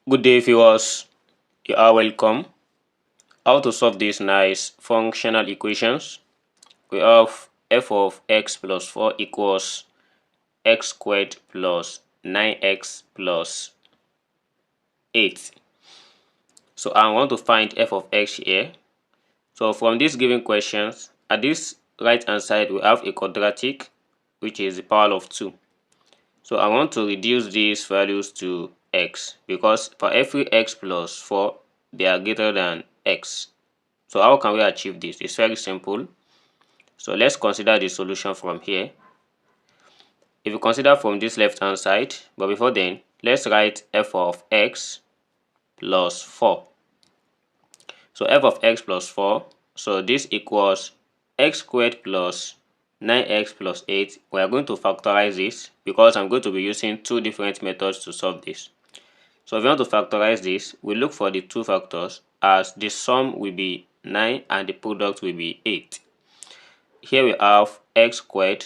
Good day, viewers. You are welcome. How to solve these nice functional equations? We have f of x plus 4 equals x squared plus 9x plus 8. So I want to find f of x here. So from these given questions, at this right hand side we have a quadratic, which is the power of 2. So I want to reduce these values to x, because for every x plus 4 they are greater than x. So how can we achieve this? It's very simple. So let's consider the solution from here. If you consider from this left hand side, but before then, let's write f of x plus 4. So f of x plus 4, so this equals x squared plus 9x plus 8. We are going to factorize this because I'm going to be using two different methods to solve this. So if you want to factorize this, we look for the two factors, as the sum will be 9 and the product will be 8. Here we have x squared,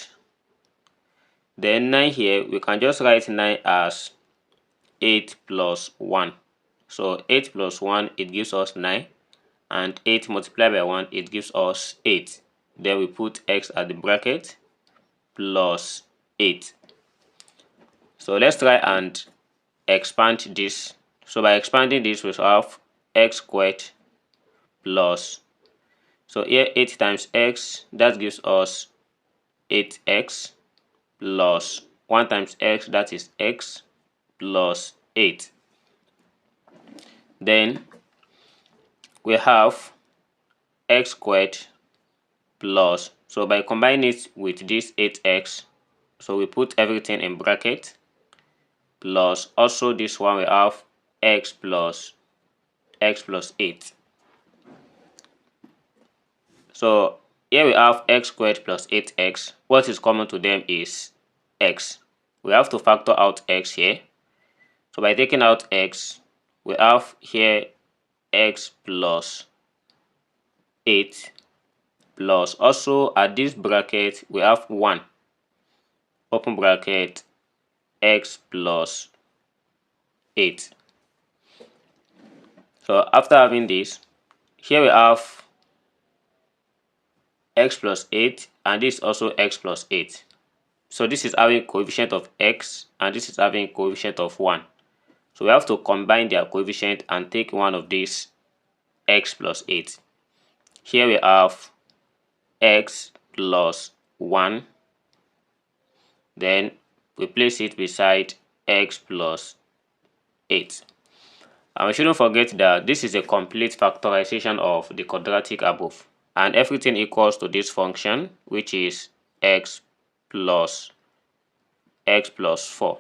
then 9 here, we can just write 9 as 8 plus 1. So 8 plus 1, it gives us 9, and 8 multiplied by 1, it gives us 8. Then we put x at the bracket plus 8. So let's try and expand this. So by expanding this, we have x squared plus, so here 8 times x, that gives us 8x plus 1 times x, that is x plus 8. Then we have x squared plus, so by combining it with this 8x, so we put everything in bracket, plus also this one we have x plus 8. So here we have x squared plus 8x. What is common to them is x. We have to factor out x here. So by taking out x, we have here x plus 8 plus, also at this bracket we have 1, open bracket, x plus 8. So after having this, here we have x plus 8 and this is also x plus 8. So this is having coefficient of x and this is having coefficient of 1. So we have to combine their coefficient and take one of these x plus 8. Here we have x plus 1. Then we place it beside x plus 8. And we shouldn't forget that this is a complete factorization of the quadratic above. And everything equals to this function, which is x plus 4.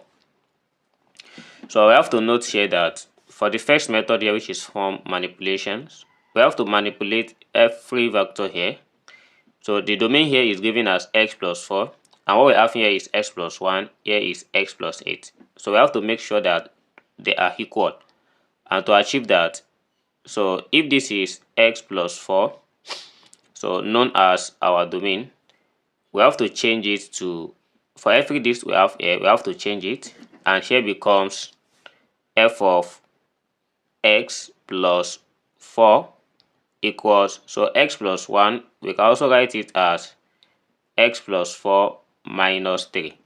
So we have to note here that for the first method here, which is form manipulations, we have to manipulate every vector here. So the domain here is given as x plus 4, and what we have here is x plus 1, here is x plus 8. So we have to make sure that they are equal. And to achieve that, so if this is x plus 4, so known as our domain, we have to change it to, for every this we have here, we have to change it, and here becomes f of x plus 4 equals, so x plus 1, we can also write it as x plus 4 minus 3,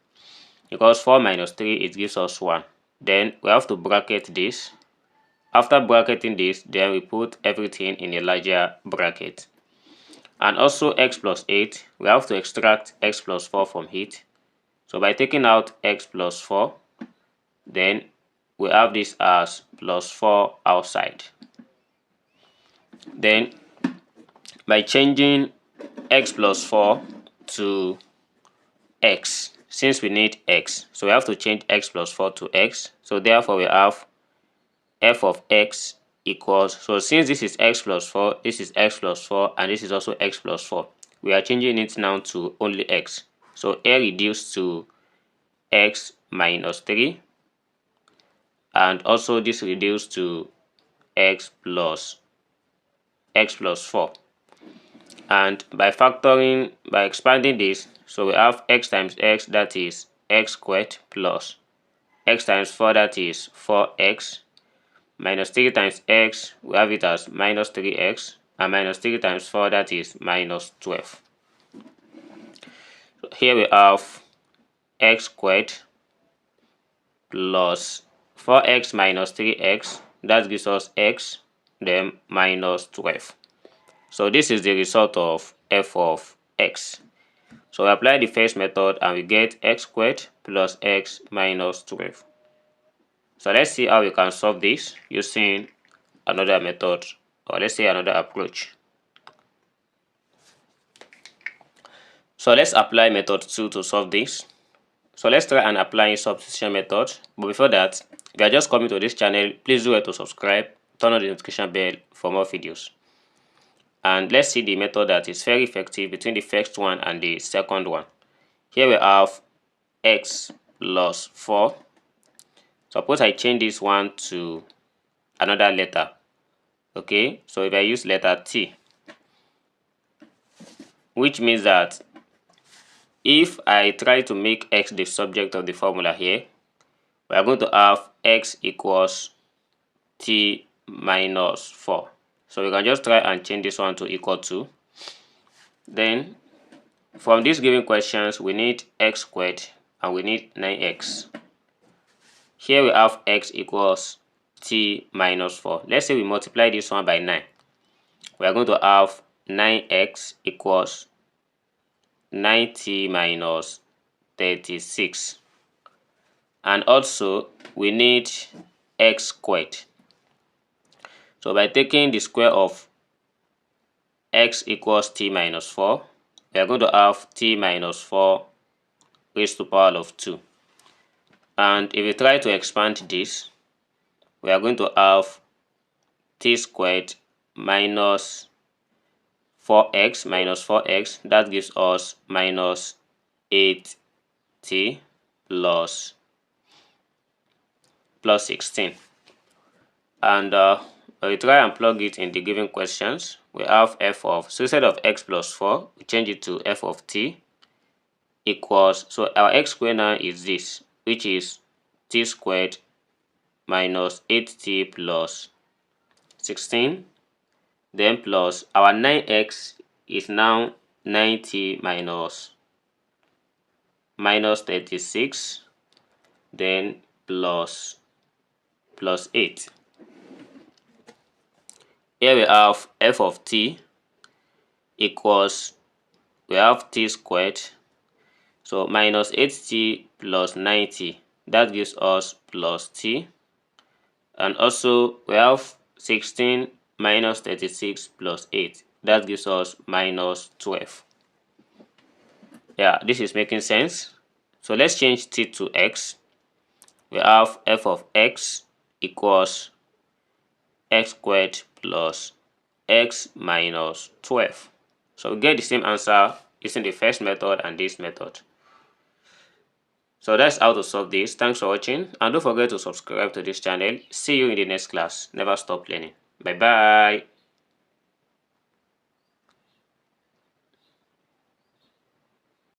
because 4 minus 3, it gives us 1. Then we have to bracket this. After bracketing this, then we put everything in a larger bracket. And also x plus 8, we have to extract x plus 4 from it. So by taking out x plus 4, then we have this as plus 4 outside. Then by changing x plus 4 to x, since we need x, so we have to change x plus 4 to x. So therefore we have f of x equals, so since this is x plus 4, this is x plus 4, and this is also x plus 4, we are changing it now to only x. So a reduced to x minus 3, and also this reduced to x plus 4. And by factoring, by expanding this, so we have x times x, that is x squared, plus x times 4, that is 4x, minus 3 times x, we have it as minus 3x, and minus 3 times 4, that is minus 12. So here we have x squared plus 4x minus 3x, that gives us x, then minus 12. So this is the result of f of x. So we apply the first method and we get x squared plus x minus 12. So let's see how we can solve this using another method, or let's say another approach. So let's apply method 2 to solve this. So let's try and apply substitution method. But before that, if you are just coming to this channel, please do well to subscribe, turn on the notification bell for more videos. And let's see the method that is very effective between the first one and the second one. Here we have x plus 4. Suppose I change this one to another letter. Okay, so if I use letter T, which means that if I try to make x the subject of the formula here, we are going to have x equals t minus 4. So we can just try and change this one to equal to. Then from these given questions, we need x squared and we need 9x. Here we have x equals t minus 4. Let's say we multiply this one by 9. We are going to have 9x equals 9t minus 36. And also we need x squared. So by taking the square of x equals t minus 4, we are going to have t minus 4 raised to the power of 2. And if we try to expand this, we are going to have t squared minus 4x, that gives us minus 8t plus 16. And when we try and plug it in the given questions, we have f of, so instead of x plus 4, we change it to f of t equals, so our x squared now is this, which is t squared minus 8t plus 16, then plus our 9x is now 9t minus 36, then plus 8. Here we have f of t equals, we have t squared, so minus 8t plus 9t, that gives us plus t. And also we have 16 minus 36 plus 8, that gives us minus 12. Yeah, this is making sense. So let's change t to x. We have f of x equals x squared plus x minus 12. So we get the same answer using the first method and this method. So that's how to solve this. Thanks for watching, and don't forget to subscribe to this channel. See you in the next class. Never stop learning. Bye bye.